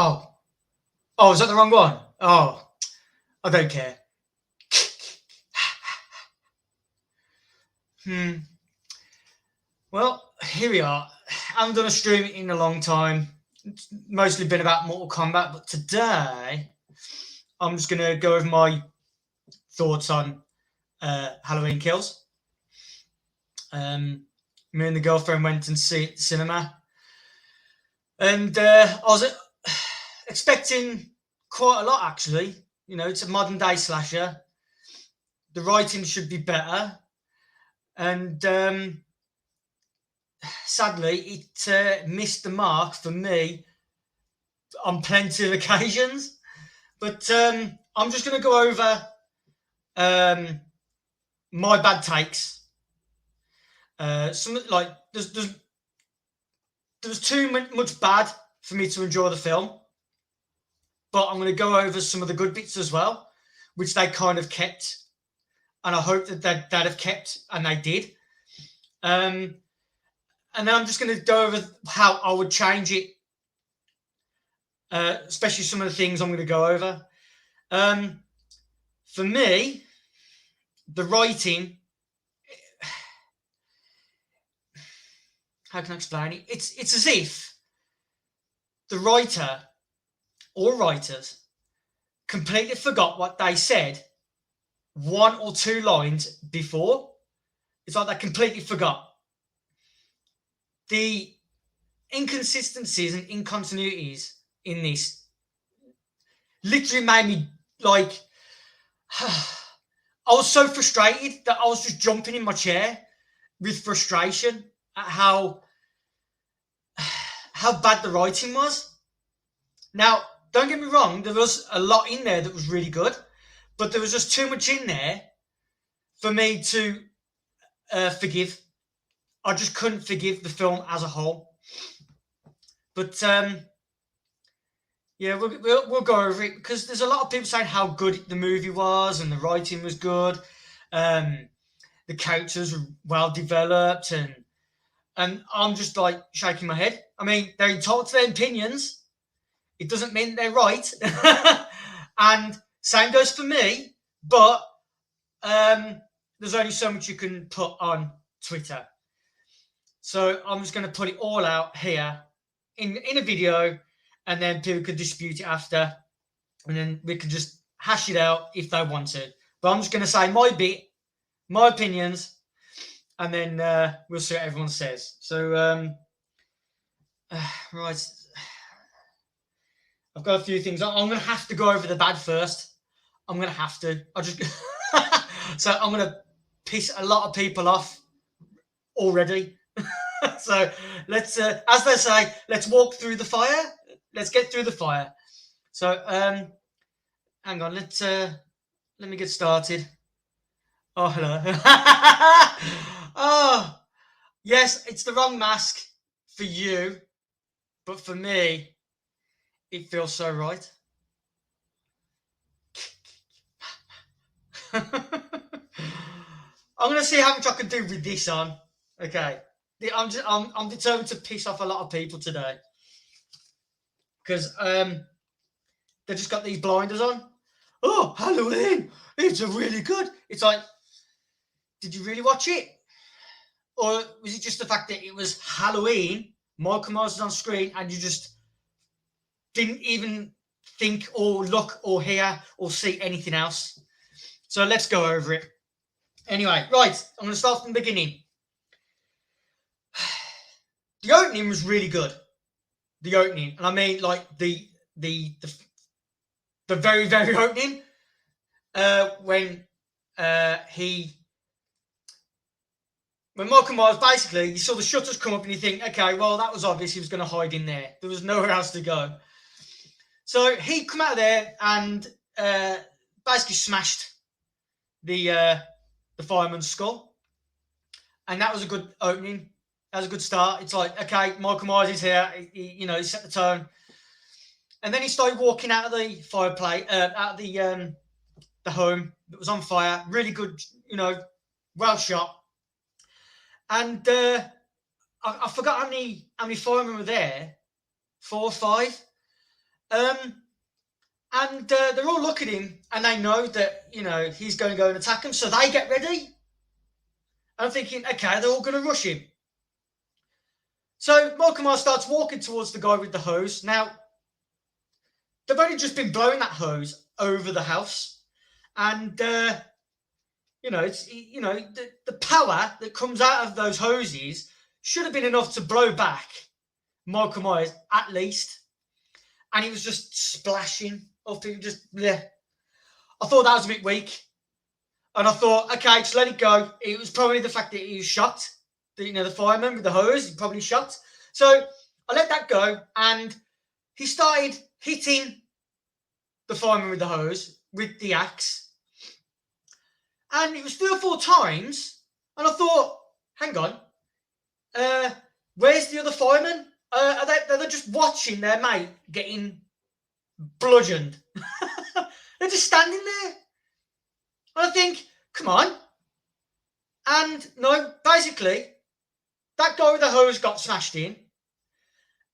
Oh. Oh, is that the wrong one? Oh, I don't care. Well, here we are. I haven't done a stream in a long time. It's mostly been about Mortal Kombat, but today I'm just going to go over my thoughts on Halloween Kills. Me and the girlfriend went and see it at the cinema. And I was expecting quite a lot, actually. You know, it's a modern day slasher. The writing should be better. And sadly, it missed the mark for me on plenty of occasions. But I'm just going to go over my bad takes. Some like there's too much bad for me to enjoy the film, but I'm going to go over some of the good bits as well, which they kind of kept, and I hope that they'd have kept, and they did. And then I'm just going to go over how I would change it, especially some of the things I'm going to go over. For me, the writing, how can I explain it? It's as if the writer or writers completely forgot what they said 1 or 2 lines before. It's like they completely forgot. The inconsistencies and incontinuities in this literally made me like I was so frustrated that I was just jumping in my chair with frustration at how bad the writing was. Now, don't get me wrong, there was a lot in there that was really good, but there was just too much in there for me to forgive. I just couldn't forgive the film as a whole. But yeah, we'll go over it because there's a lot of people saying how good the movie was and the writing was good. The characters were well developed, and I'm just like shaking my head. I mean, they're entitled to their opinions. It doesn't mean they're right. And same goes for me, but there's only so much you can put on Twitter. So I'm just going to put it all out here in a video, and then people could dispute it after, and then we can just hash it out if they want to. But I'm just going to say my bit, my opinions, and then we'll see what everyone says. So, right. I've got a few things. I'm going to have to go over the bad first. I'm going to have to. So I'm going to piss a lot of people off already. So let's, as they say, let's walk through the fire. Let's get through the fire. So, hang on. Let me get started. Oh, hello. Oh, yes, it's the wrong mask for you, but for me, it feels so right. I'm gonna see how much I can do with this on. Okay, I'm determined to piss off a lot of people today because they just got these blinders on. Oh, Halloween! It's really good. It's like, did you really watch it, or was it just the fact that it was Halloween? Michael Myers was on screen, and you just didn't even think or look or hear or see anything else? So let's go over it. Anyway, right, I'm going to start from the beginning. The opening was really good. The opening, and I mean like the very, very opening, when Michael Myers, basically, you saw the shutters come up and you think, okay, well, that was obvious he was going to hide in there. There was nowhere else to go. So he come out of there and basically smashed the fireman's skull. And that was a good opening. That was a good start. It's like, okay, Michael Myers is here. He set the tone. And then he started walking out of the fireplace, out of the home that was on fire. Really good, well shot. And I forgot how many firemen were there. 4 or 5. And they're all looking at him, and they know that he's going to go and attack them, so they get ready. And I'm thinking, okay, they're all going to rush him. So Michael Myers starts walking towards the guy with the hose. Now, they've only just been blowing that hose over the house, and it's the power that comes out of those hoses should have been enough to blow back Michael Myers at least, and he was just splashing up. He just bleh. I thought that was a bit weak, and I thought, okay, just let it go. It was probably the fact that he was shot. The fireman with the hose, he probably shot. So I let that go, and he started hitting the fireman with the hose with the axe, and it was 3 or 4 times, and I thought, hang on, where's the other fireman? Are they just watching their mate getting bludgeoned? They're just standing there, and I think, come on. And no, basically, that guy with the hose got smashed in,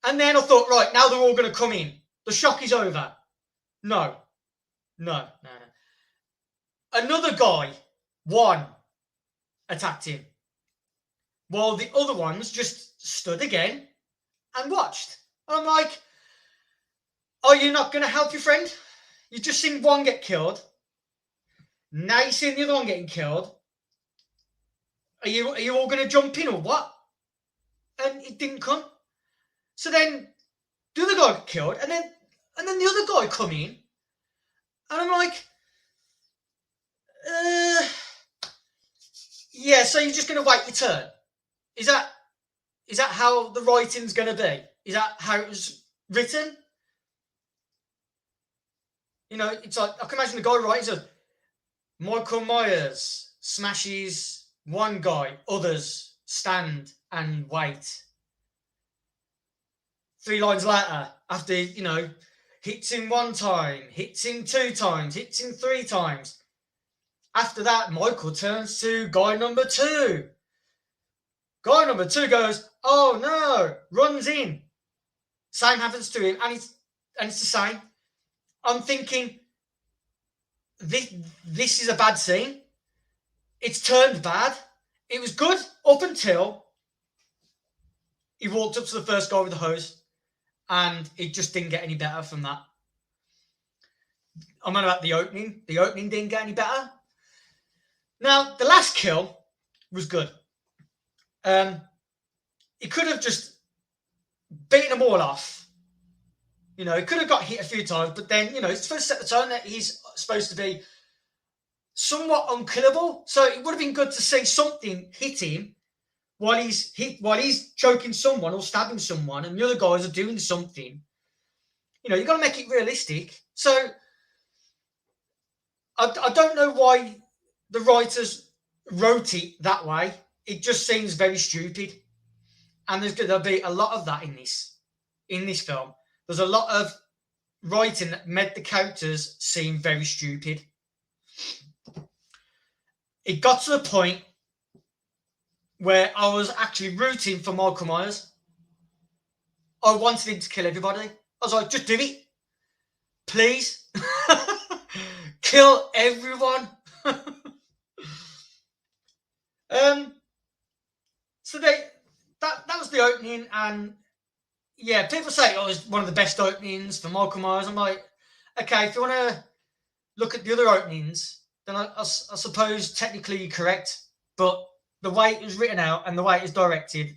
and then I thought, right, now they're all going to come in. The shock is over. No. Another guy, one, attacked him, while the other ones just stood again and watched. And I'm like, are you not going to help your friend? You've just seen one get killed. Now you've seen the other one getting killed. Are you all going to jump in or what? And it didn't come. So then the other guy got killed, and then the other guy come in, and I'm like, yeah. So you're just going to wait your turn? Is that how the writing's going to be? Is that how it was written? It's like, I can imagine the guy writing, says, Michael Myers smashes one guy, others stand and wait. 3 lines later, after, hits him 1 time, hits him 2 times, hits him 3 times. After that, Michael turns to guy number 2. Guy number 2 goes, oh no, runs in. Same happens to him, and it's the same. I'm thinking, this is a bad scene. It's turned bad. It was good up until he walked up to the first guy with the hose, and it just didn't get any better from that. I'm on about the opening. The opening didn't get any better. Now, the last kill was good. He could have just beaten them all off. He could have got hit a few times, but then, it's supposed to set the tone that he's supposed to be somewhat unkillable. So it would have been good to see something hit him while he's choking someone or stabbing someone, and the other guys are doing something. You've got to make it realistic. So I don't know why the writers wrote it that way. It just seems very stupid, and there'll be a lot of that in this film. There's a lot of writing that made the characters seem very stupid. It got to the point where I was actually rooting for Michael Myers. I wanted him to kill everybody. I was like, just do it. Please. Kill everyone. So that was the opening, and yeah, people say it was one of the best openings for Michael Myers. I'm like, okay, if you want to look at the other openings, then I suppose technically you're correct, but the way it was written out and the way it was directed,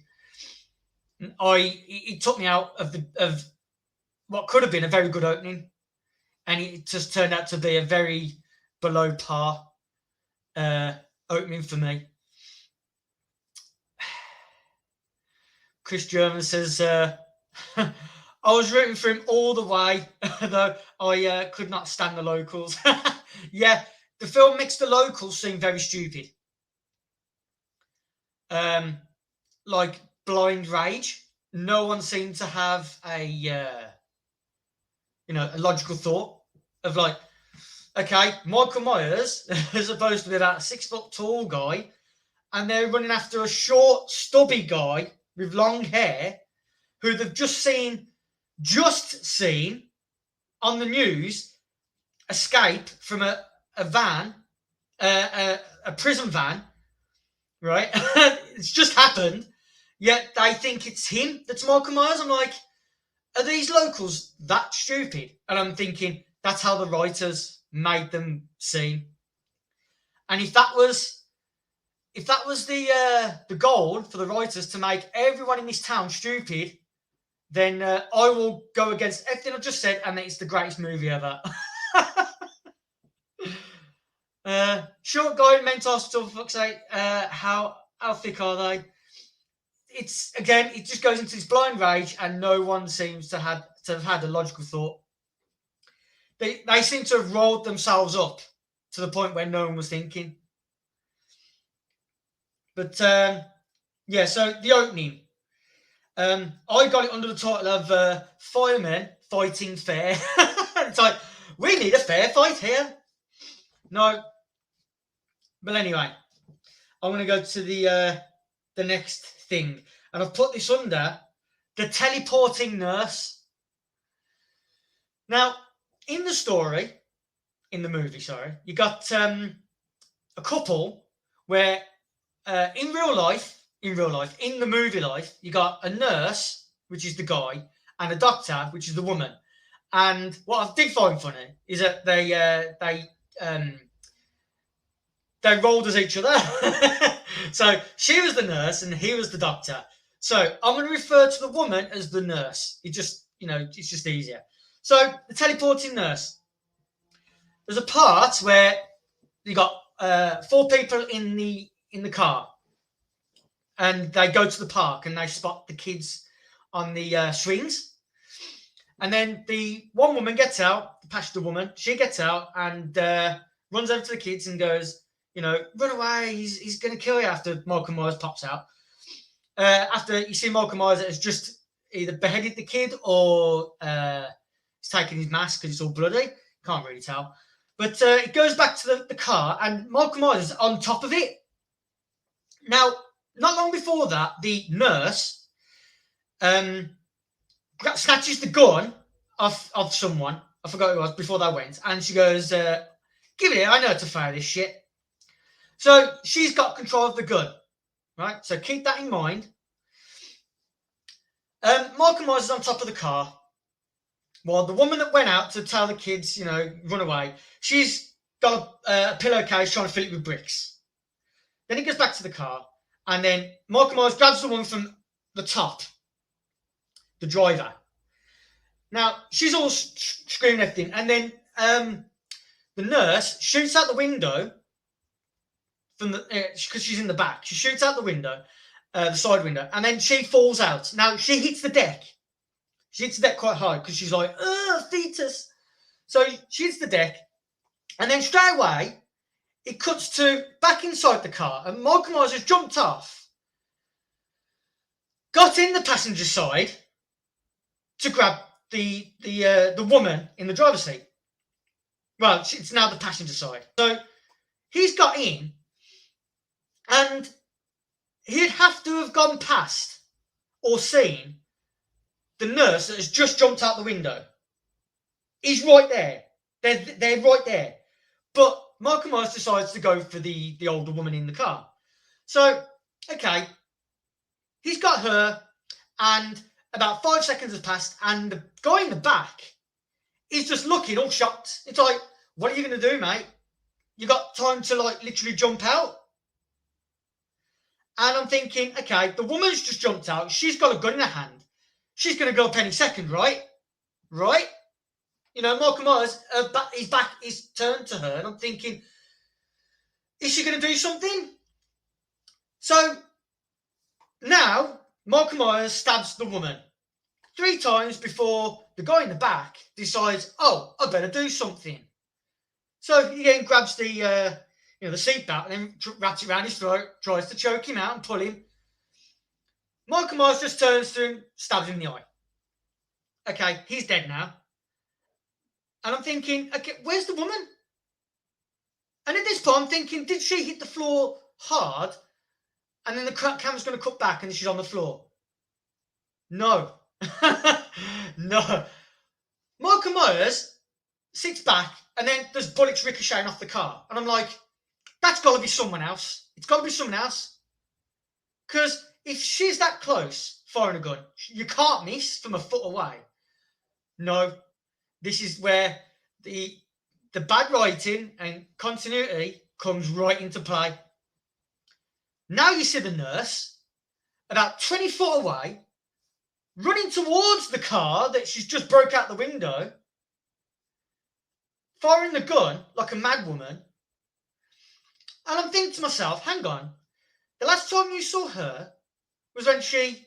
it took me out of what could have been a very good opening, and it just turned out to be a very below par opening for me. Chris German says, I was rooting for him all the way, though I could not stand the locals. Yeah, the film makes the locals seem very stupid. Like Blind Rage, no one seemed to have a logical thought of like, okay, Michael Myers is supposed to be about a 6 foot tall guy, and they're running after a short, stubby guy with long hair who they've just seen on the news escape from a van, a prison van, right? It's just happened, yet they think it's him that's Michael Myers. I'm like, are these locals that stupid? And I'm thinking, that's how the writers made them seem. And if that was the goal for the writers to make everyone in this town stupid, then I will go against everything I've just said, and it's the greatest movie ever. Short guy in mental hospital, for fuck's sake. How thick are they? It's again, it just goes into this blind rage, and no one seems to have had a logical thought. They seem to have rolled themselves up to the point where no one was thinking. But yeah, so the opening. I got it under the title of Firemen Fighting Fair. It's like, we need a fair fight here. No. But anyway, I'm going to go to the next thing. And I've put this under the teleporting nurse. Now, in the movie, you got a couple where in real life, in the movie life, you got a nurse, which is the guy, and a doctor, which is the woman. And what I did find funny is that they rolled as each other. So she was the nurse and he was the doctor. So I'm going to refer to the woman as the nurse. It's just easier. So the teleporting nurse. There's a part where you got 4 people in the car, and they go to the park and they spot the kids on the swings. And then the one woman gets out, the passenger woman, she gets out and runs over to the kids and goes, run away, he's going to kill you, after Michael Myers pops out. After you see Michael Myers has just either beheaded the kid or he's taken his mask because it's all bloody. Can't really tell. But it goes back to the car, and Michael Myers is on top of it. Now, not long before that, the nurse snatches the gun of someone. I forgot who it was before they went. And she goes, give it here, I know how to fire this shit. So she's got control of the gun, right? So keep that in mind. Michael Myers is on top of the car. Well, the woman that went out to tell the kids, run away, she's got a pillowcase trying to fill it with bricks. Then he goes back to the car, and then Michael Myers grabs the woman from the top, the driver. Now, she's all screaming everything, and then the nurse shoots out the window from because she's in the back. She shoots out the window, the side window, and then she falls out. Now, she hits the deck. She hits the deck quite hard because she's like, fetus. So she hits the deck, and then straight away, it cuts to back inside the car, and Michael Myers has jumped off, got in the passenger side to grab the woman in the driver's seat. Well, it's now the passenger side. So he's got in, and he'd have to have gone past or seen the nurse that has just jumped out the window. He's right there. They're right there. But Michael Myers decides to go for the older woman in the car. So, okay, he's got her, and about 5 seconds has passed, and the guy in the back is just looking all shocked. It's like, what are you going to do, mate? You got time to, literally jump out? And I'm thinking, okay, the woman's just jumped out. She's got a gun in her hand. She's going to go up any second, right? Right? Michael Myers, his back is turned to her, and I'm thinking, is she going to do something? So, now, Michael Myers stabs the woman 3 times before the guy in the back decides, I better do something. So he then grabs the seatbelt and then wraps it around his throat, tries to choke him out and pull him. Michael Myers just turns to him, stabs him in the eye. Okay, he's dead now. And I'm thinking, okay, where's the woman? And at this point, I'm thinking, did she hit the floor hard? And then the camera's going to cut back and she's on the floor. No. No. Michael Myers sits back, and then there's bullets ricocheting off the car. And I'm like, that's got to be someone else. It's got to be someone else. Because if she's that close firing a gun, you can't miss from a foot away. No, this is where the bad writing and continuity comes right into play. Now you see the nurse about 20 foot away, running towards the car that she's just broke out the window, firing the gun like a mad woman. And I'm thinking to myself, hang on, the last time you saw her was when she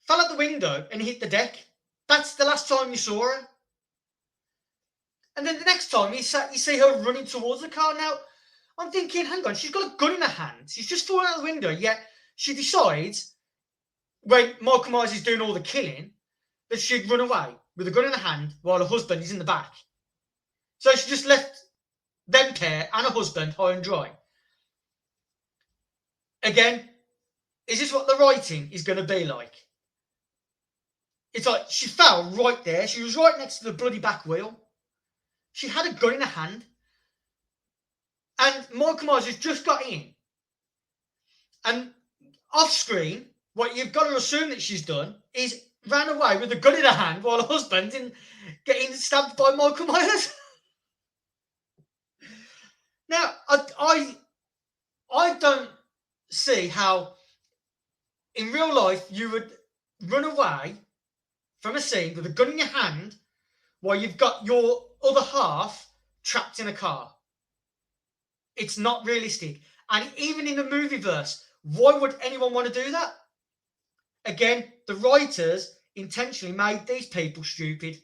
fell out the window and hit the deck. That's the last time you saw her. And then the next time you see her running towards the car. Now, I'm thinking, hang on, she's got a gun in her hand. She's just fallen out the window, yet she decides, when Michael Myers is doing all the killing, that she'd run away with a gun in her hand while her husband is in the back. So she just left them pair and her husband high and dry. Again, is this what the writing is going to be like? It's like she fell right there. She was right next to the bloody back wheel. She had a gun in her hand. And Michael Myers has just got in. And off screen, what you've got to assume that she's done is ran away with a gun in her hand while her husband is getting stabbed by Michael Myers. Now, I don't see how in real life you would run away from a scene with a gun in your hand while you've got your other half trapped in a car. It's not realistic. And even in the movieverse, why would anyone want to do that? Again, the writers intentionally made these people stupid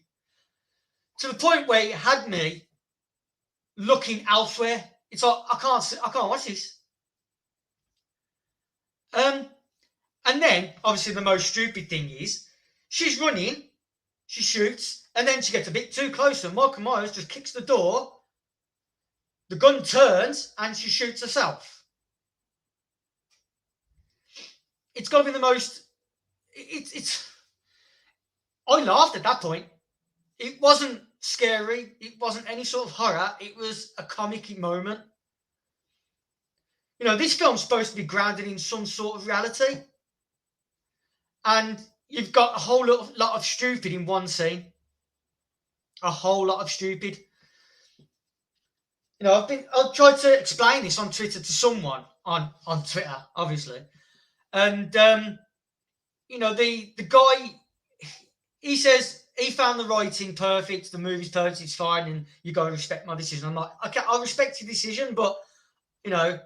to the point where it had me looking elsewhere. It's like, I can't watch this. And then, obviously, the most stupid thing is, she's running, she shoots, and then she gets a bit too close, and Michael Myers just kicks the door, the gun turns, and she shoots herself. It's got to be the most... I laughed at that point. It wasn't scary. It wasn't any sort of horror. It was a comic moment. You know, this film's supposed to be grounded in some sort of reality. And you've got a whole lot of stupid in one scene. A whole lot of stupid. You know, I've tried to explain this on Twitter to someone on Twitter, obviously. And, you know, the guy, he says he found the writing perfect, the movie's perfect, it's fine, and you got to respect my decision. I'm like, okay, I respect your decision, but, you know,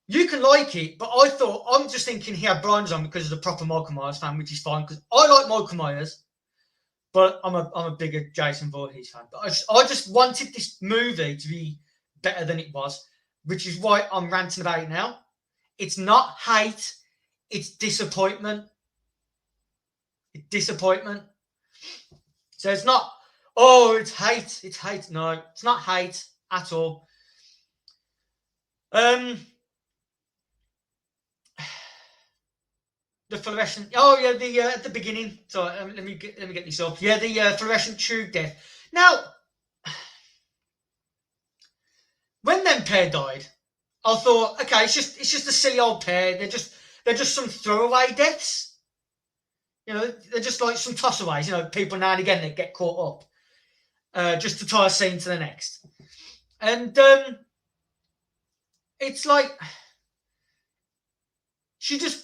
you can like it, but I'm just thinking he had blinders on because of the proper Michael Myers fan, which is fine, because I like Michael Myers, but I'm a bigger Jason Voorhees fan. But I just wanted this movie to be better than it was, which is why I'm ranting about it now. It's not hate, it's disappointment. It's disappointment. So it's not, oh, it's hate. It's hate. No, it's not hate at all. The fluorescent. Oh yeah, the at the beginning. So let me get this up. Yeah, the fluorescent tube death. Now, when them pair died, I thought, okay, it's just a silly old pair. They're just some throwaway deaths. You know, they're just like some tossaways. You know, people now and again that get caught up, just to tie a scene to the next. And it's like she just.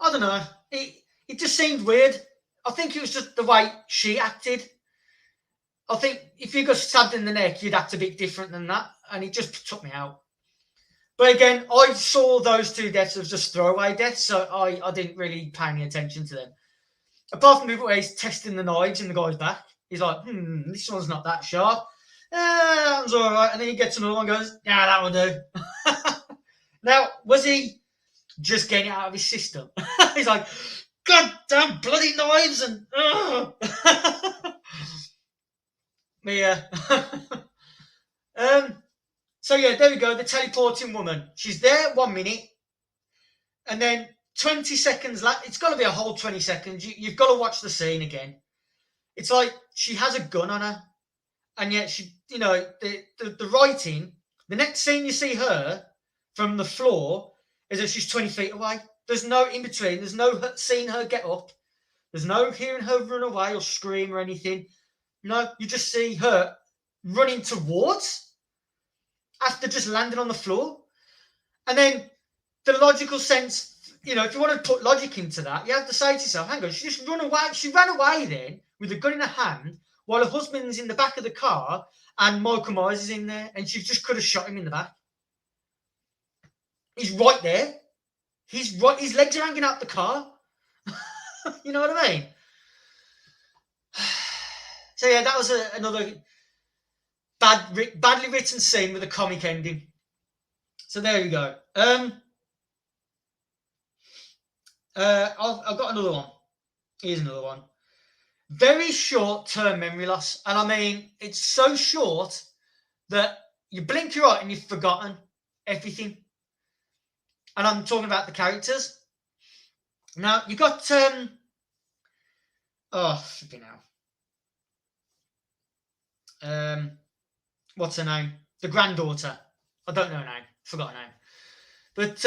I don't know. It just seemed weird. I think it was just the way she acted. I think if you got stabbed in the neck, you'd act a bit different than that. And it just took me out. But again, I saw those two deaths as just throwaway deaths, so I didn't really pay any attention to them. Apart from the bit where he's testing the knives in the guy's back. He's like, this one's not that sharp. That one's all right. And then he gets another one and goes, yeah, that will do. Now, was he just getting it out of his system? He's like, God damn bloody knives and yeah. So yeah, there we go. The teleporting woman. She's there 1 minute, and then 20 seconds. It's got to be a whole 20 seconds. You've got to watch the scene again. It's like she has a gun on her, and yet she, the writing. The next scene you see her from the floor is that she's 20 feet away. There's no in between. There's no seeing her get up. There's no hearing her run away or scream or anything. No, you just see her running towards after just landing on the floor. And then the logical sense, if you want to put logic into that, you have to say to yourself, hang on, she just run away. She ran away then with a gun in her hand while her husband's in the back of the car and Michael Myers is in there, and she just could have shot him in the back. He's right there. He's right. His legs are hanging out the car. You know what I mean? So yeah, that was another badly written scene with a comic ending. So there you go. I've got another one. Here's another one. Very short-term memory loss. And I mean, it's so short that you blink your eye and you've forgotten everything. And I'm talking about the characters. Now, you got... flipping hell. What's her name? The granddaughter. I don't know her name. Forgot her name. But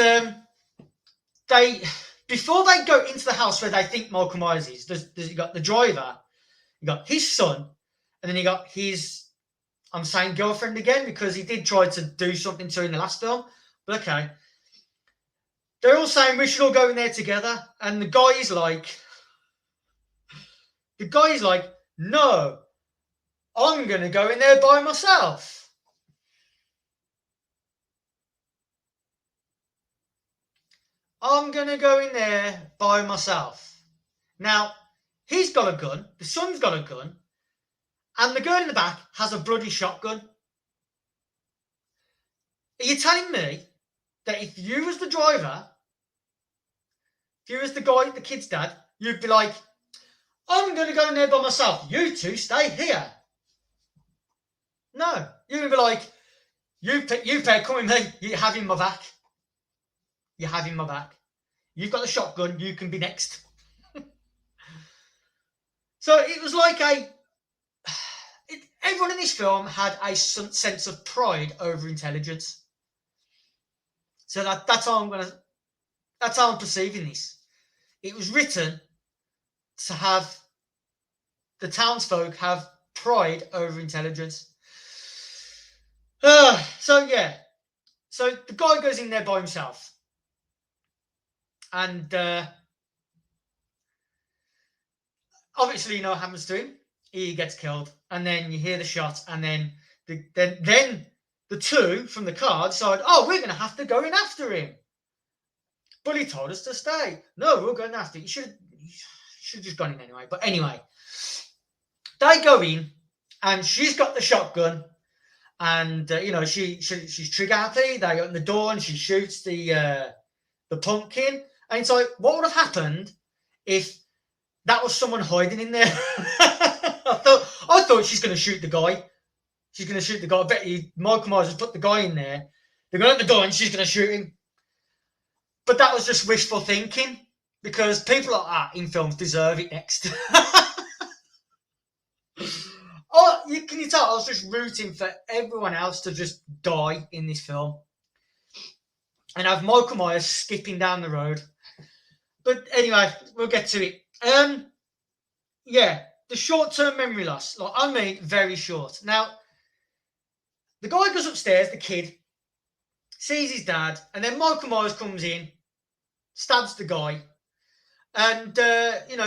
before they go into the house where they think Michael Myers is, you got the driver, you got his son, and then you got his, I'm saying girlfriend again because he did try to do something to her in the last film. But okay. They're all saying we should all go in there together. And the guy is like, no, I'm going to go in there by myself. I'm going to go in there by myself. Now, he's got a gun, the son's got a gun, and the girl in the back has a bloody shotgun. Are you telling me that if you was the driver, if you was the guy, the kid's dad, you'd be like, I'm going to go in there by myself. You two stay here. No, you're going to be like, you pair, come with me. You're having my back. You're having my back. You've got the shotgun. You can be next. So it was like everyone in this film had a sense of pride over intelligence. So that's how I'm perceiving this. It was written to have the townsfolk have pride over intelligence. So the guy goes in there by himself, and obviously, what happens to him. He gets killed, and then you hear the shot, and then the two from the car decide, we're going to have to go in after him. But he told us to stay. No, we're going after him. You should have just gone in anyway. But anyway, they go in, and she's got the shotgun, and she's trigger happy. They open the door, and she shoots the pumpkin. And it's like, what would have happened if that was someone hiding in there? I thought she's going to shoot the guy. She's going to shoot the guy. I bet you Michael Myers has put the guy in there. They're going to open the door, and she's going to shoot him. But that was just wishful thinking, because people like that in films deserve it next. Can you tell? I was just rooting for everyone else to just die in this film. And have Michael Myers skipping down the road. But anyway, we'll get to it. The short-term memory loss. Very short. Now, the guy goes upstairs, the kid, sees his dad, and then Michael Myers comes in, stabs the guy, and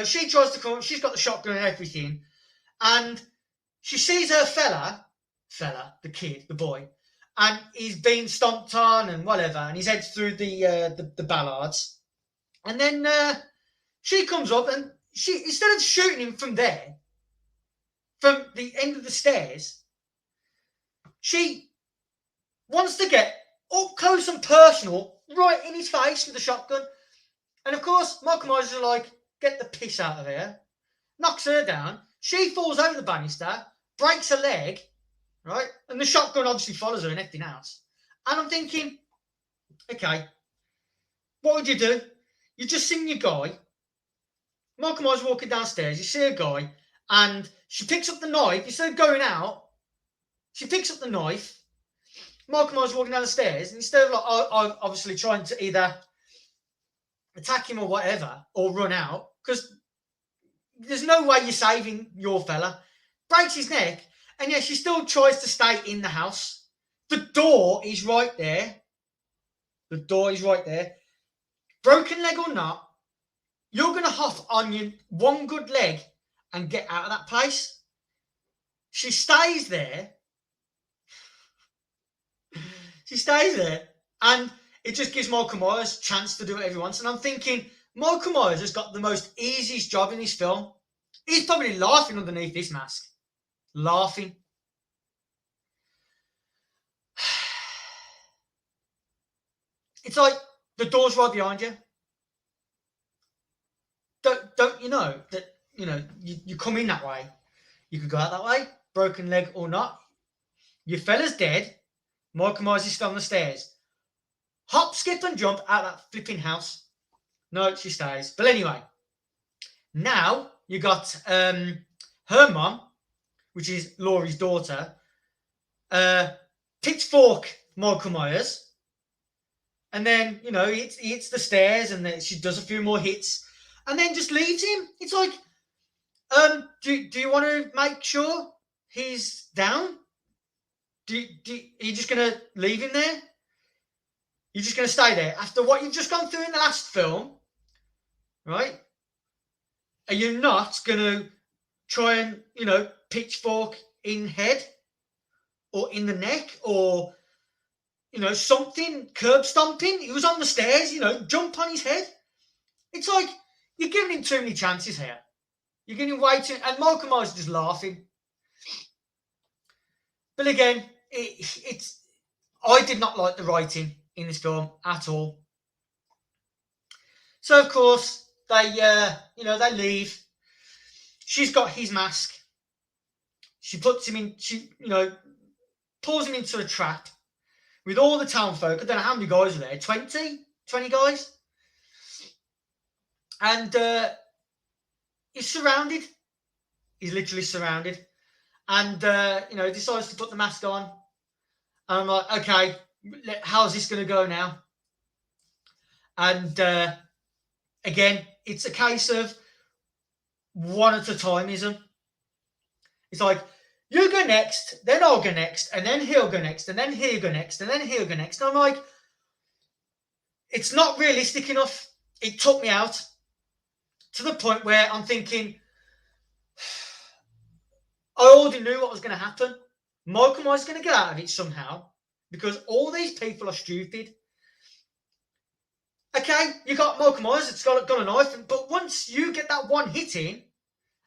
she tries to come. She's got the shotgun and everything, and she sees her fella, the kid, the boy, and he's being stomped on and whatever, and he's heads through the ballards, and then she comes up and she, instead of shooting him from there, from the end of the stairs, she wants to get up close and personal, right in his face with the shotgun. And of course, Michael Myers is like, get the piss out of here. Knocks her down. She falls over the banister, breaks her leg, right? And the shotgun obviously follows her and everything else. And I'm thinking, okay, what would you do? You just seen your guy. Michael Myers walking downstairs, you see a guy, and she picks up the knife. Instead of going out, she picks up the knife. Michael Myers walking down the stairs, and instead of obviously trying to either attack him or whatever, or run out, because there's no way you're saving your fella. Breaks his neck, and yet she still tries to stay in the house. The door is right there. The door is right there. Broken leg or not, you're going to hop on your one good leg and get out of that place. She stays there. She stays there. And it just gives Michael Myers a chance to do whatever he wants. And I'm thinking, Michael Myers has got the most easiest job in this film. He's probably laughing underneath this mask. Laughing. It's like the door's right behind you. Don't you know that, you come in that way. You could go out that way, broken leg or not. Your fella's dead. Michael Myers is still on the stairs. Hop, skip and jump out of that flipping house. No, she stays. But anyway, now you got her mum, which is Laurie's daughter, pitchfork Michael Myers. And then, he hits the stairs, and then she does a few more hits, and then just leaves him. It's like, do you want to make sure he's down? Are you just going to leave him there? You're just going to stay there after what you've just gone through in the last film, right? Are you not going to try and, pitchfork in head or in the neck or, something, curb stomping? He was on the stairs, jump on his head. It's like, you're giving him too many chances here. You're getting way too... And Michael Myers is just laughing. But again, it's... I did not like the writing in this film at all. So, of course, they leave. She's got his mask. She puts him in... She, pulls him into a trap with all the town folk. I don't know how many guys are there. 20 guys. And he's surrounded. He's literally surrounded. And, decides to put the mask on. And I'm like, okay, how's this going to go now? And, again, it's a case of one at a time-ism. It's like, you go next, then I'll go next, and then he'll go next, and then he'll go next, and then he'll go next. And I'm like, it's not realistic enough. It took me out to the point where I'm thinking, I already knew what was going to happen. Michael Myers is going to get out of it somehow because all these people are stupid. Okay, you got Michael Myers that's got a knife, but once you get that one hit in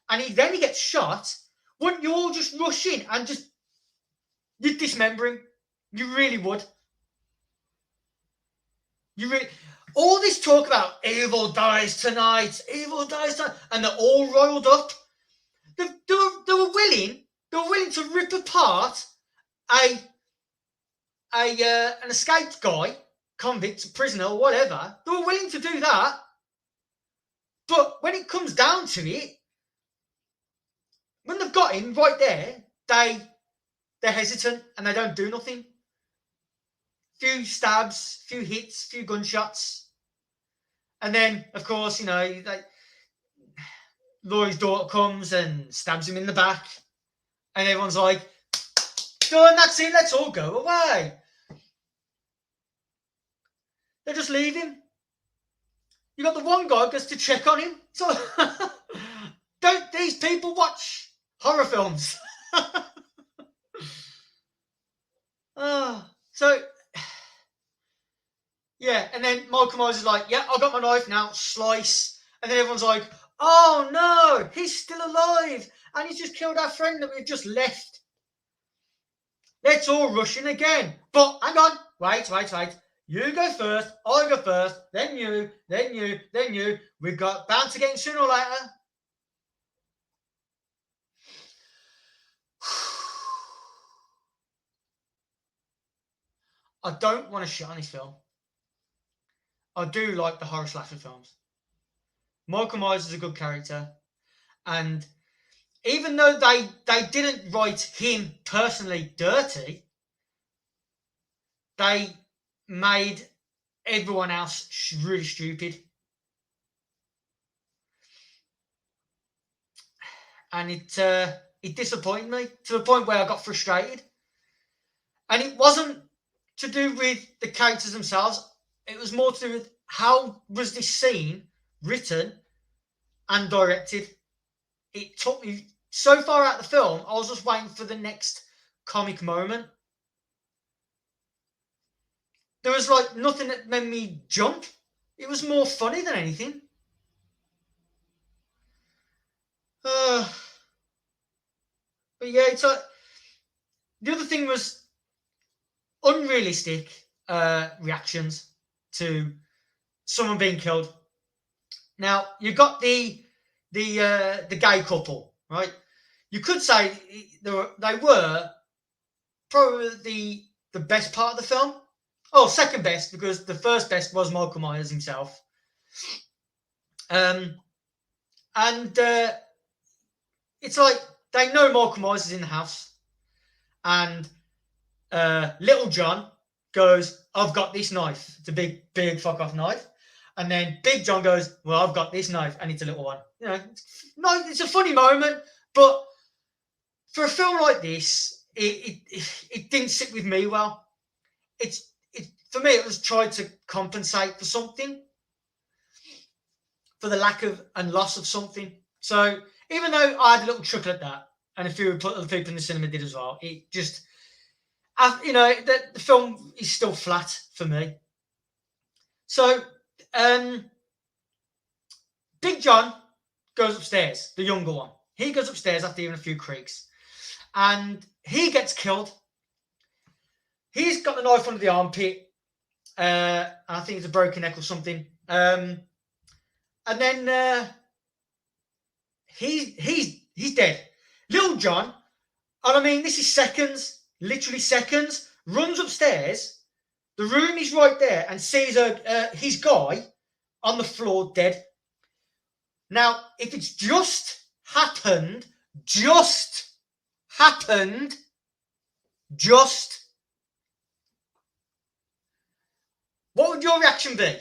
and he gets shot, wouldn't you all just rush in and you'd dismember him? You really would. All this talk about evil dies tonight, and they're all rolled up. They were willing to rip apart an escaped guy, convict, prisoner, or whatever. They were willing to do that. But when it comes down to it, when they've got him right there, they're hesitant and they don't do nothing. Few stabs, few hits, few gunshots. And then, of course, Laurie's daughter comes and stabs him in the back. And everyone's like, done, that's it, let's all go away. They just leave him. You got the one guy who goes to check on him. So, don't these people watch horror films? So, yeah, and then Michael Myers is like, yeah, I got my knife now, slice. And then everyone's like, oh no, he's still alive. And he's just killed our friend that we've just left. Let's all rush in again. But hang on, wait. You go first, I go first, then you, then you, then you. We've got bound to get in sooner or later. I don't want to shit on this film. I do like the horror slasher films. Michael Myers is a good character, and even though they didn't write him personally dirty, they made everyone else really stupid. And it disappointed me to the point where I got frustrated. And it wasn't to do with the characters themselves. It was more to do with how was this scene written and directed. It took me so far out of the film, I was just waiting for the next comic moment. There was like nothing that made me jump. It was more funny than anything. But yeah, it's like the other thing was unrealistic reactions to someone being killed. Now you got the gay couple, right? You could say they were probably the best part of the film. Oh, second best, because the first best was Michael Myers himself. And it's like they know Michael Myers is in the house, and Little John goes, "I've got this knife." It's a big fuck off knife. And then Big John goes, "Well, I've got this knife," and it's a little one. You know, it's a funny moment, but for a film like this, it didn't sit with me well. It for me, it was trying to compensate for something, for the lack of and loss of something. So even though I had a little chuckle at that, and a few other people in the cinema did as well, it just, the film is still flat for me. So Big John goes upstairs, the younger one. He goes upstairs after even a few creaks, and he gets killed. He's got the knife under the armpit. I think it's a broken neck or something. And then he's dead. Little John, and I mean, this is seconds, literally seconds, runs upstairs. The room is right there, and sees his guy on the floor dead. Now, if it's just happened, what would your reaction be?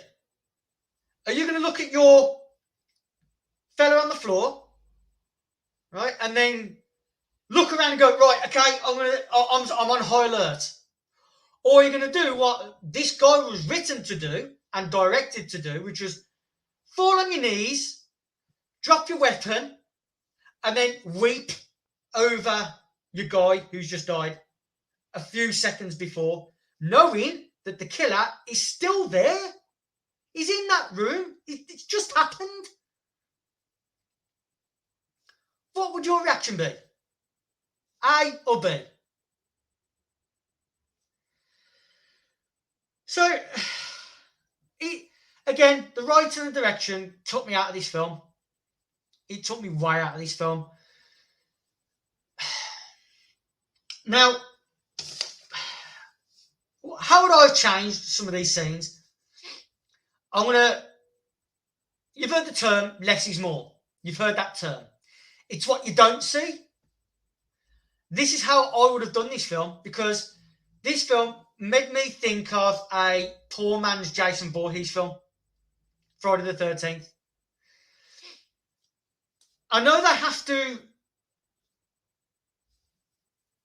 Are you going to look at your fella on the floor, right, and then look around and go, right, okay, I'm on high alert? Or are you going to do what this guy was written to do and directed to do, which was fall on your knees, drop your weapon, and then weep over your guy who's just died a few seconds before, knowing that the killer is still there? He's in that room. It's just happened. What would your reaction be? A or B? So, again, the writing and direction took me out of this film. It took me way out of this film. Now, how would I have changed some of these scenes? You've heard the term less is more. You've heard that term. It's what you don't see. This is how I would have done this film, because this film made me think of a poor man's Jason Voorhees film, Friday the 13th. I know they have to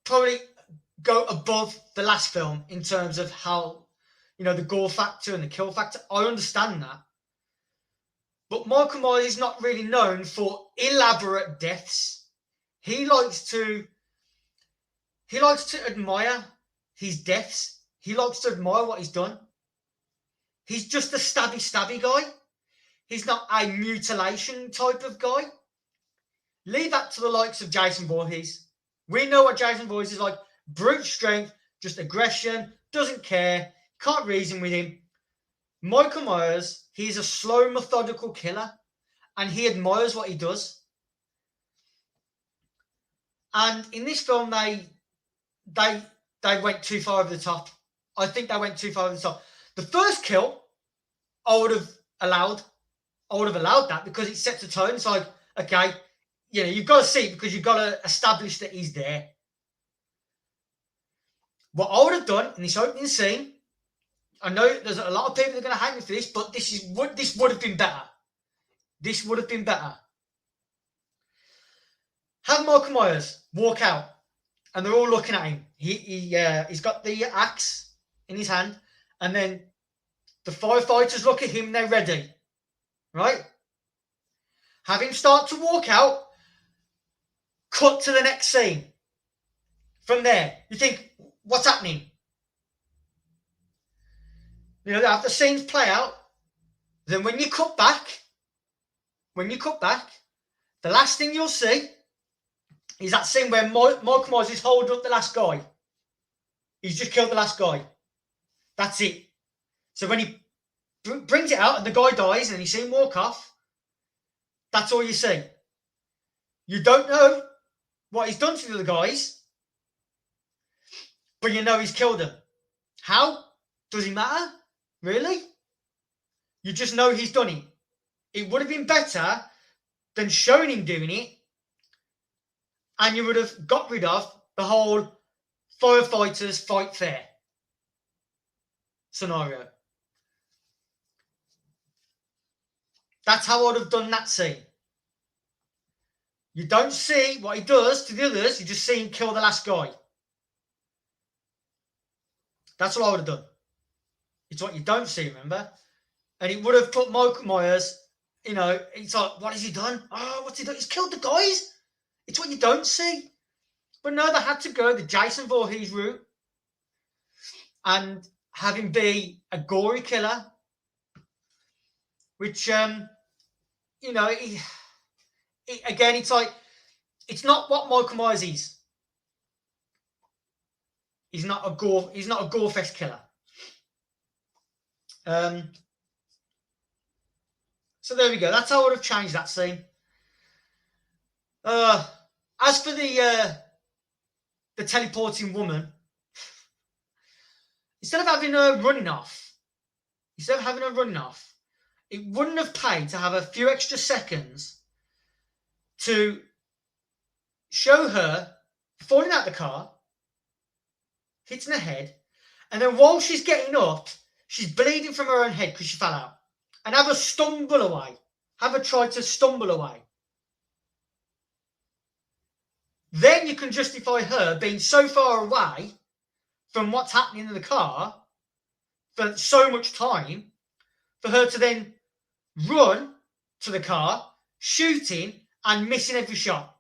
probably go above the last film in terms of how, the gore factor and the kill factor. I understand that. But Michael Myers is not really known for elaborate deaths. He likes to admire his deaths. He likes to admire what he's done. He's just a stabby guy. He's not a mutilation type of guy. Leave that to the likes of Jason Voorhees. We know what Jason Voorhees is like. Brute strength, just aggression, doesn't care, can't reason with him. Michael Myers, he's a slow, methodical killer, and he admires what he does. And in this film, they went too far over the top. I think they went too far over the top. The first kill, I would have allowed that, because it sets a tone. It's like, okay, you've got to see it because you've got to establish that he's there. What I would have done in this opening scene, I know there's a lot of people that are going to hate me for this, but this would have been better. This would have been better. Have Michael Myers walk out, and they're all looking at him. He's got the axe in his hand, and then the firefighters look at him and they're ready, right? Have him start to walk out, cut to the next scene. From there, you think, what's happening? After scenes play out, then when you cut back, the last thing you'll see is that scene where Michael Myers is holding up the last guy. He's just killed the last guy. That's it. So when he brings it out and the guy dies and you see him walk off, that's all you see. You don't know what he's done to the other guys, but you know he's killed them. How? Does it matter? Really? You just know he's done it. It would have been better than showing him doing it, and you would have got rid of the whole firefighters fight fair scenario. That's how I would have done that scene. You don't see what he does to the others, you just see him kill the last guy. That's what I would have done. It's what you don't see, remember? And it would have put Michael Myers, it's like, what has he done? Oh, what's he done? He's killed the guys. It's what you don't see. But no, they had to go the Jason Voorhees route and have him be a gory killer, which, again, it's like, it's not what Michael Myers is. He's not a gore fest killer. So there we go. That's how I would have changed that scene. As for the teleporting woman, instead of having her running off, it wouldn't have paid to have a few extra seconds to show her falling out the car, hitting her head, and then while she's getting up, she's bleeding from her own head because she fell out, and have her stumble away. Have her try to stumble away. Then you can justify her being so far away from what's happening in the car for so much time for her to then run to the car, shooting and missing every shot.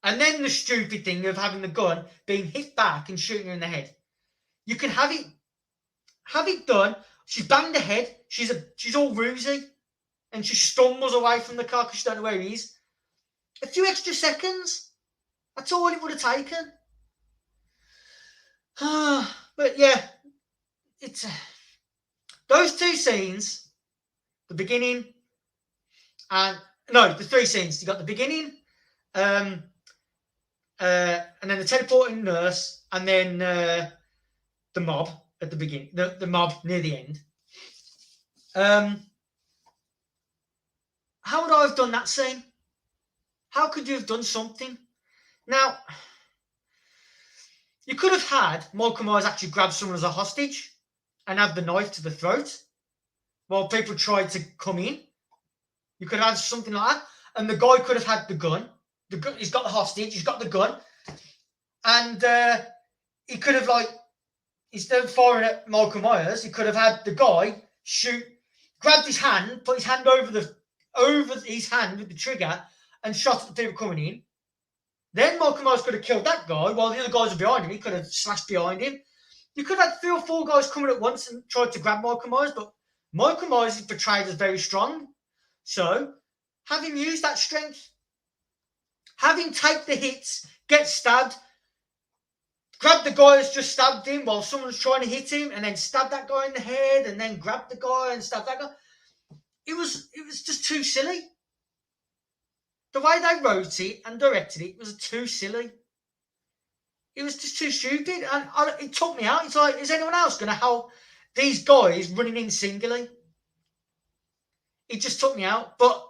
And then the stupid thing of having the gun being hit back and shooting her in the head. You can have it done. She's banged her head. She's all woozy, and she stumbles away from the car because she don't know where he is. A few extra seconds. That's all it would have taken. But yeah, it's those two scenes, the beginning, and no, the three scenes. You got the beginning, and then the teleporting nurse, and then the mob at the beginning, the mob near the end. How would I have done that scene? How could you have done something? Now, you could have had Michael Myers actually grab someone as a hostage and have the knife to the throat while people tried to come in. You could have had something like that. And the guy could have had the gun. He's got the hostage, he's got the gun. And he could have, instead of firing at Michael Myers, he could have had the guy grabbed his hand, put his hand over his hand with the trigger and shot at the people coming in. Then Michael Myers could have killed that guy while the other guys were behind him. He could have slashed behind him. You could have had 3 or 4 guys coming at once and tried to grab Michael Myers, but Michael Myers is portrayed as very strong. So, have him use that strength. Have him take the hits, get stabbed, grab the guy that's just stabbed him while someone's trying to hit him, and then stab that guy in the head, and then grab the guy and stab that guy. It was just too silly. The way they wrote it and directed it was too silly. It was just too stupid, and it took me out. It's like, is anyone else going to help these guys running in singly? It just took me out. But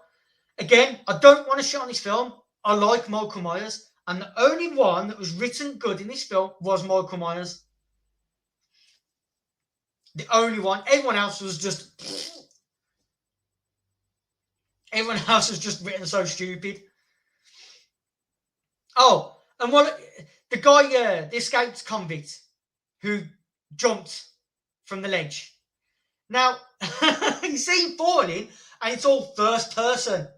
again, I don't want to shit on this film. I like Michael Myers, and the only one that was written good in this film was Michael Myers. The only one. Everyone else was just. Everyone else was just written so stupid. Oh, and what the guy, the escaped convict who jumped from the ledge. Now, you see him falling, and it's all first person.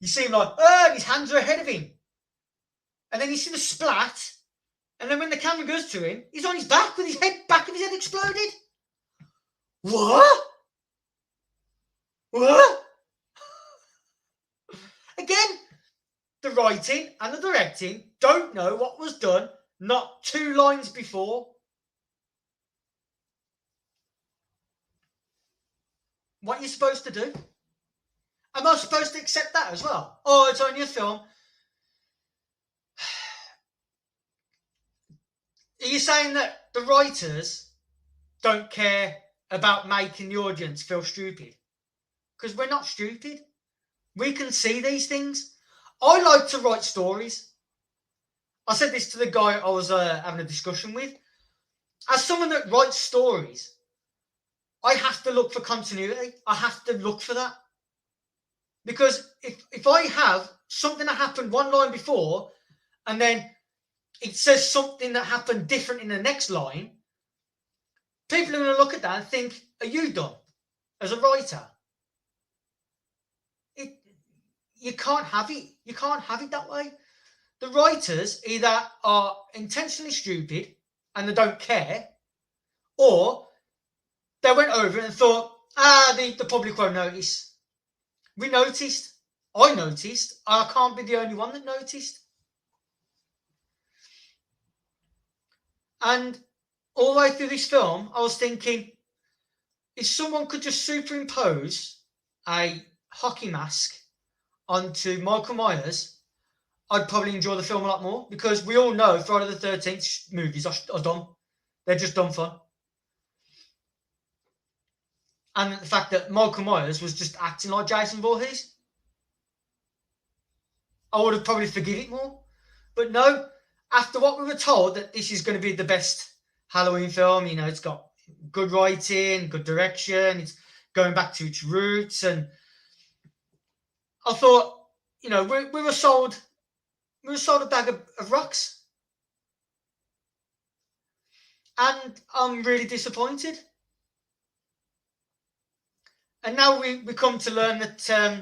You see him like, and his hands are ahead of him. And then you see the splat, and then when the camera goes to him, he's on his back with his back of his head exploded. What? What? Again, the writing and the directing don't know what was done not 2 lines before. What are you supposed to do? Am I supposed to accept that as well? Oh, it's only a film. Are you saying that the writers don't care about making the audience feel stupid? Because we're not stupid. We can see these things. I like to write stories. I said this to the guy I was having a discussion with. As someone that writes stories, I have to look for continuity. I have to look for that. Because if I have something that happened 1 line before, and then it says something that happened different in the next line, people are going to look at that and think, are you dumb as a writer? You can't have it. You can't have it that way. The writers either are intentionally stupid and they don't care, or they went over it and thought, the public won't notice. We noticed. I noticed. I can't be the only one that noticed. And all the way through this film, I was thinking, if someone could just superimpose a hockey mask onto Michael Myers, I'd probably enjoy the film a lot more, because we all know Friday the 13th movies are dumb. They're just dumb fun. And the fact that Michael Myers was just acting like Jason Voorhees, I would have probably forgiven it more. But no, after what we were told that this is going to be the best Halloween film, it's got good writing, good direction, it's going back to its roots, and I thought, we were sold a bag of rocks, and I'm really disappointed. And now we come to learn that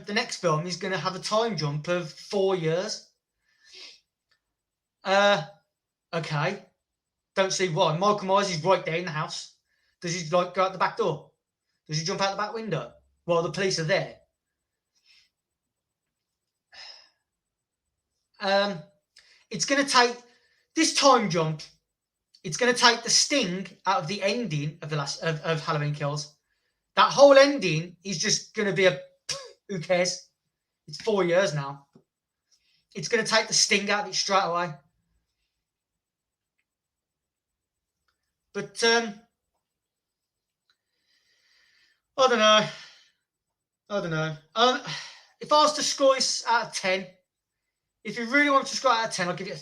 the next film is going to have a time jump of 4 years. Okay. Don't see why. Michael Myers is right there in the house. Does he go out the back door? Does he jump out the back window while the police are there? It's going to take this time jump. It's going to take the sting out of the ending of of Halloween Kills. That whole ending is just going to be who cares? It's 4 years now. It's going to take the sting out of it straight away. But I don't know. If I was to score this out of 10, if you really want to score it out of 10, I'll give it a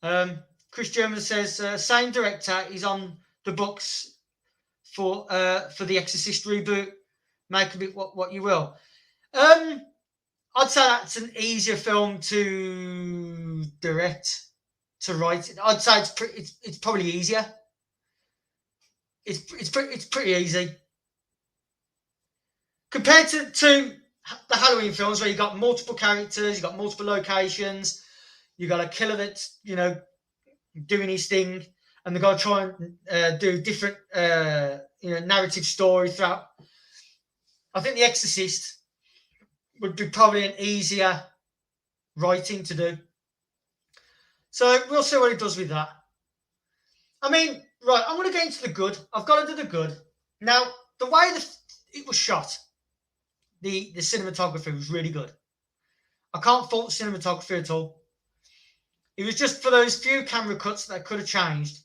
3. Chris German says, same director is on the books for the Exorcist reboot. Make of it what you will. I'd say that's an easier film to direct, to write. I'd say it's probably easier. It's pretty easy compared to the Halloween films, where you got multiple characters, you got multiple locations, you got a killer that's doing his thing, and they got to try and do different narrative stories throughout. I think The Exorcist would be probably an easier writing to do. So we'll see what it does with that. I mean, right, I'm going to get into the good. I've got to do the good. Now, the way it was shot, the cinematography was really good. I can't fault the cinematography at all. It was just for those few camera cuts that I could have changed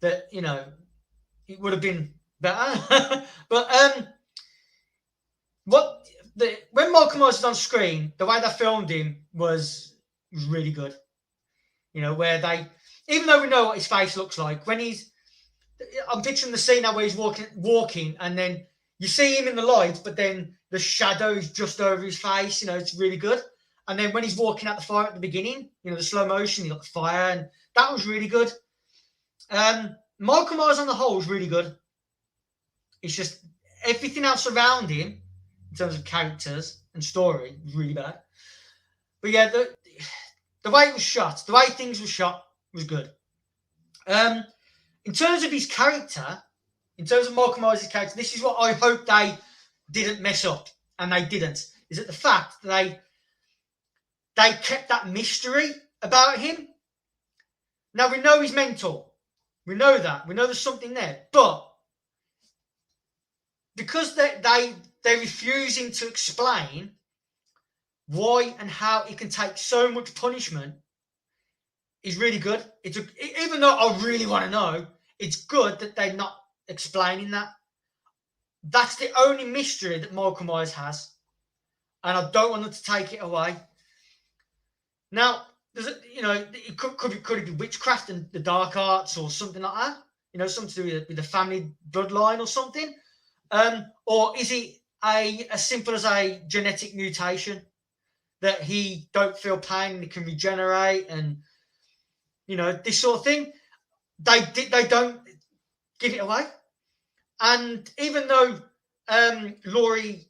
that, it would have been better. But when Malcolm Myers was on screen, the way they filmed him was really good. Where they, even though we know what his face looks like, I'm picturing the scene now where he's walking, and then you see him in the light, but then the shadow is just over his face. It's really good. And then when he's walking out the fire at the beginning, the slow motion, you got the fire, and that was really good. Michael Myers on the whole was really good. It's just everything else around him, in terms of characters and story, was really bad. But yeah, the way it was shot, the way things were shot was good. In terms of his character, in terms of Michael Myers' character, this is what I hope they didn't mess up, and they didn't, is that the fact that they kept that mystery about him. Now, we know he's mental. We know that. We know there's something there. But because they're refusing to explain why and how he can take so much punishment, is really good. Even though I really want to know, it's good that they're not explaining that. That's the only mystery that Michael Myers has, and I don't want them to take it away. Now, it could it be witchcraft and the dark arts or something like that? Something to do with the family bloodline or something, or is it as simple as a genetic mutation that he don't feel pain and he can regenerate and this sort of thing? They don't give it away. And even though Laurie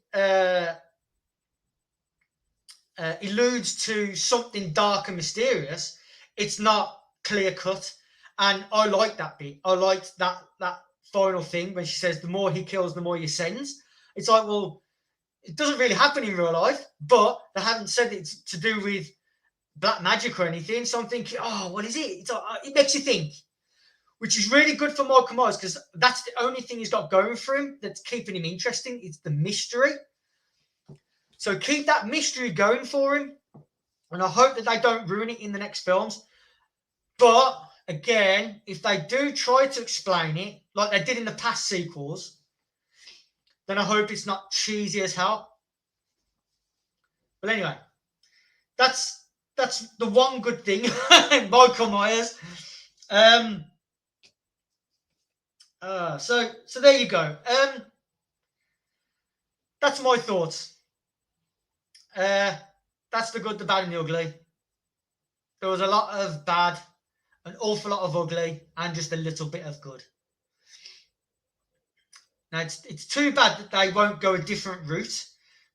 alludes to something dark and mysterious, it's not clear cut. And I like that bit. I liked that final thing when she says, the more he kills, the more he sends. It's like, well, it doesn't really happen in real life, but they haven't said it's to do with black magic or anything. So I'm thinking, oh, what is it? It makes you think, which is really good for Michael Myers, because that's the only thing he's got going for him that's keeping him interesting. It's the mystery. So keep that mystery going for him, and I hope that they don't ruin it in the next films. But again, if they do try to explain it like they did in the past sequels, then I hope it's not cheesy as hell. But anyway, that's the one good thing, Michael Myers. So there you go. That's my thoughts. That's the good, the bad, and the ugly. There was a lot of bad, an awful lot of ugly, and just a little bit of good. Now, it's too bad that they won't go a different route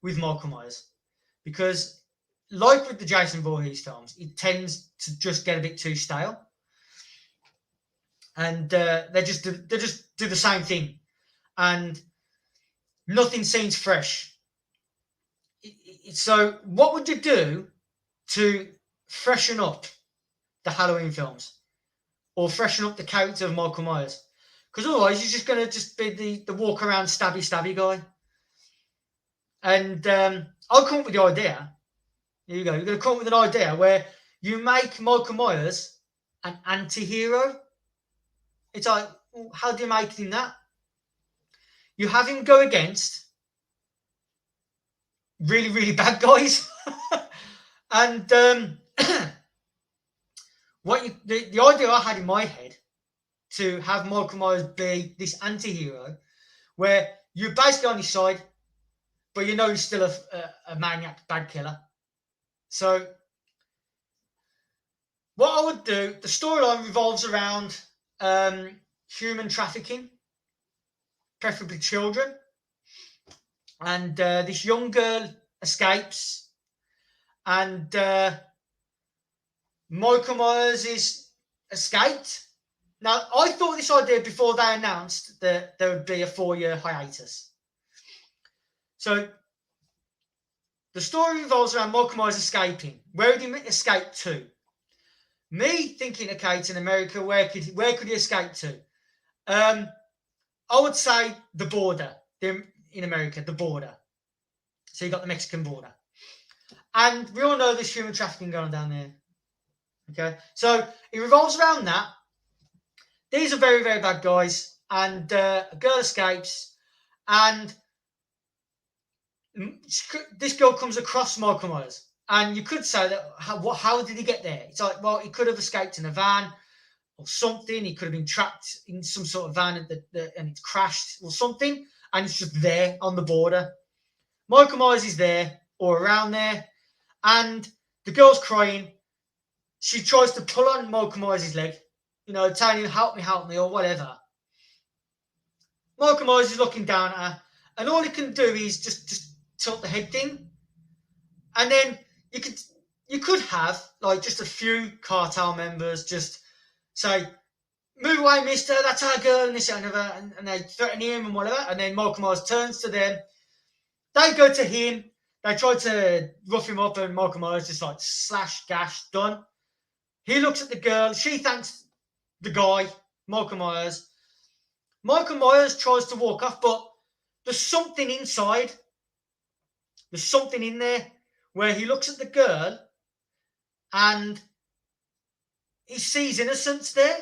with Michael Myers, because, like with the Jason Voorhees films, it tends to just get a bit too stale, and they just do the same thing, and nothing seems fresh. So, what would you do to freshen up the Halloween films, or freshen up the character of Michael Myers? Because otherwise, you're just going to be the walk around stabby guy. And I'll come up with the idea. Here you go. You're going to come up with an idea where you make Michael Myers an anti-hero. It's like, well, how do you make him that? You have him go against really, really bad guys. And the idea I had in my head to have Michael Myers be this anti-hero, where you're basically on his side, but he's still a maniac, bad killer. So what I would do, the storyline revolves around human trafficking, preferably children. And this young girl escapes, and Michael Myers is escaped. Now, I thought this idea before they announced that there would be a 4-year hiatus. So the story revolves around Michael Myers escaping. Where would he escape to? Me thinking, okay, it's in America. Where could he escape to? I would say the border. In America, the border. So you got the Mexican border. And we all know there's human trafficking going on down there. Okay? So it revolves around that. These are very, very bad guys. And a girl escapes. And this girl comes across Michael Myers. And you could say that, how did he get there? It's like, well, he could have escaped in a van or something. He could have been trapped in some sort of van and it's crashed or something. And it's just there on the border. Michael Myers is there or around there. And the girl's crying. She tries to pull on Michael Myers' leg, telling him, help me, or whatever. Michael Myers is looking down at her, and all he can do is just tilt the head thing. And then you could have like just a few cartel members just say, move away, mister, that's our girl, and this and another, and they threaten him and whatever. And then Michael Myers turns to them. They go to him. They try to rough him up, and Michael Myers just like slash, gash, done. He looks at the girl. She thanks the guy, Michael Myers. Michael Myers tries to walk off, but there's something inside. There's something in there where he looks at the girl and he sees innocence there.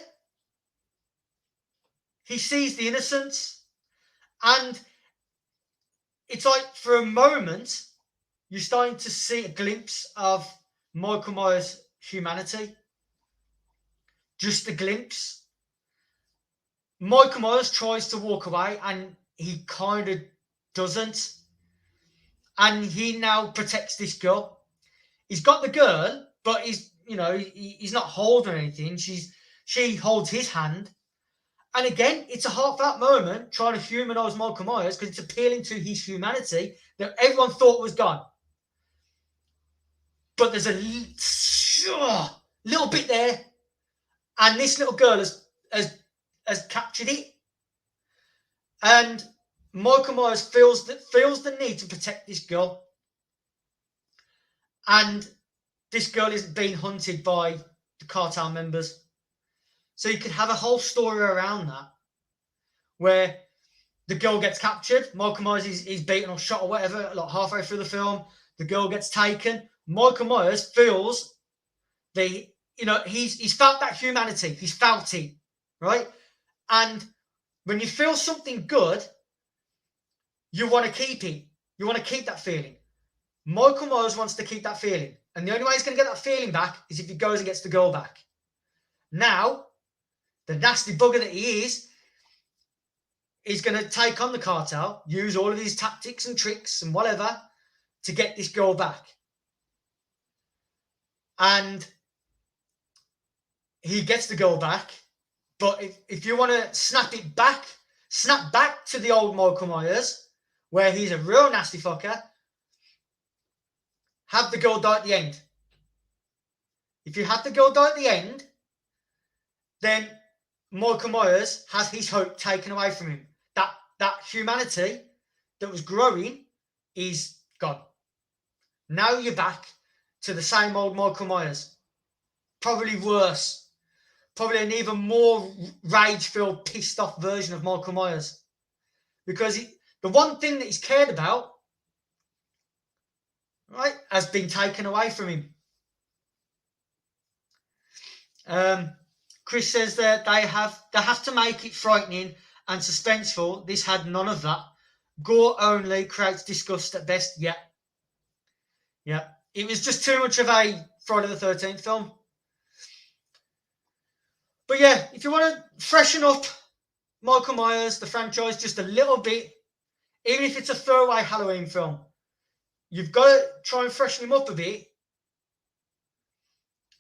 He sees the innocence. And it's like for a moment, you're starting to see a glimpse of Michael Myers' humanity. Just a glimpse. Michael Myers tries to walk away and he kind of doesn't. And he now protects this girl. He's got the girl, but he's not holding anything. She holds his hand. And again, it's a heartfelt moment trying to humanize Michael Myers because it's appealing to his humanity that everyone thought was gone. But there's a little bit there. And this little girl has captured it. And Michael Myers feels the need to protect this girl. And this girl isn't being hunted by the cartel members. So you could have a whole story around that where the girl gets captured. Michael Myers is beaten or shot or whatever, like halfway through the film. The girl gets taken. Michael Myers feels he's felt that humanity. He's felt it, right? And when you feel something good, you want to keep it. You want to keep that feeling. Michael Myers wants to keep that feeling. And the only way he's going to get that feeling back is if he goes and gets the girl back. Now, the nasty bugger that he is going to take on the cartel, use all of his tactics and tricks and whatever to get this girl back. And he gets the girl back. But if you want to snap back to the old Michael Myers, where he's a real nasty fucker, have the girl die at the end. If you have the girl die at the end, then Michael Myers has his hope taken away from him. That humanity that was growing is gone. Now you're back to the same old Michael Myers. Probably worse. Probably an even more rage-filled, pissed-off version of Michael Myers. Because the one thing that he's cared about, right, has been taken away from him. Chris says that they have to make it frightening and suspenseful. This had none of that. Gore only creates disgust at best. Yeah. It was just too much of a Friday the 13th film. But yeah, if you want to freshen up Michael Myers, the franchise, just a little bit, even if it's a throwaway Halloween film, you've got to try and freshen him up a bit.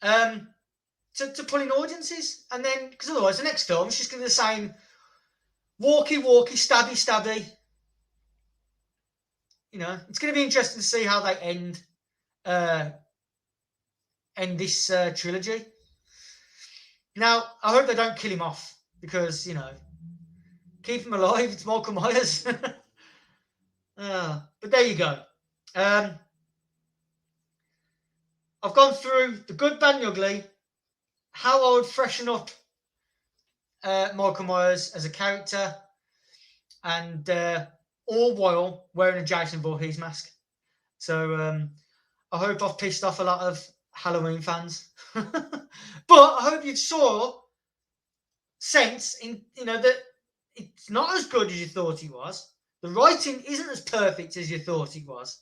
To pull in audiences, and then because otherwise the next film is just going to be the same walky, stabby. It's going to be interesting to see how they end this trilogy. Now, I hope they don't kill him off because keep him alive. It's Michael Myers. But there you go. I've gone through the good, bad, and ugly. How I would freshen up Michael Myers as a character, and all while wearing a Jason Voorhees mask. So I hope I've pissed off a lot of Halloween fans, but I hope you saw sense in that it's not as good as you thought it was. The writing isn't as perfect as you thought it was.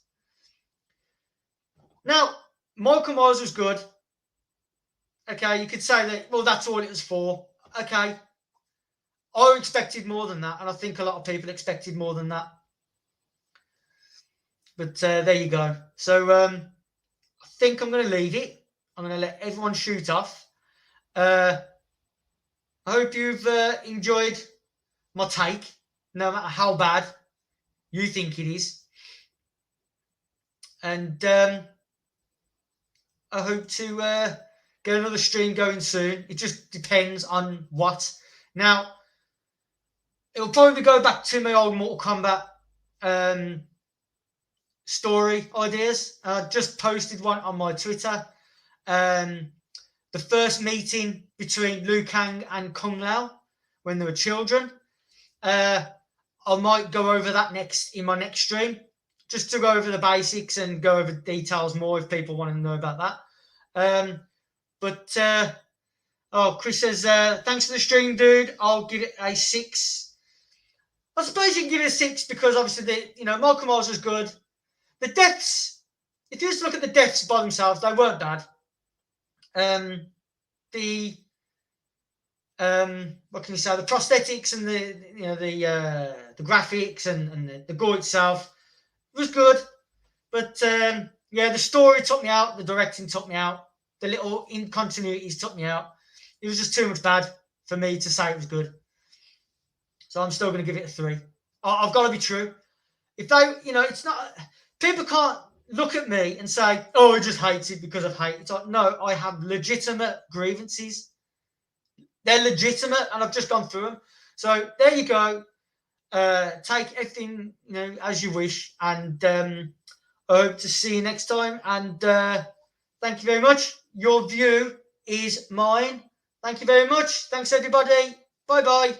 Now, Michael Myers was good. Okay, you could say that, well, that's all it was for. Okay. I expected more than that, and I think a lot of people expected more than that. But there you go. So I think I'm going to leave it. I'm going to let everyone shoot off. I hope you've enjoyed my take, no matter how bad you think it is. And I hope to get another stream going soon. It just depends on what. Now, it'll probably go back to my old Mortal Kombat story ideas. I just posted one on my Twitter. The first meeting between Liu Kang and Kung Lao when they were children. I might go over that next in my next stream, just to go over the basics and go over details more if people want to know about that. Chris says, thanks for the stream, dude. I'll give it a 6. I suppose you can give it a 6 because obviously Malcolm Myers was good. The deaths, if you just look at the deaths by themselves, they weren't bad. What can you say? The prosthetics and the graphics and the gore itself was good, but the story took me out. The directing took me out. The little incontinuities took me out. It was just too much bad for me to say it was good. So I'm still going to give it a 3. I've got to be true. If they, it's not. People can't look at me and say, "Oh, I just hate it because of hate." It's like, no, I have legitimate grievances. They're legitimate, and I've just gone through them. So there you go. Take everything as you wish, and I hope to see you next time. And thank you very much. Your view is mine. Thank you very much. Thanks, everybody. Bye bye.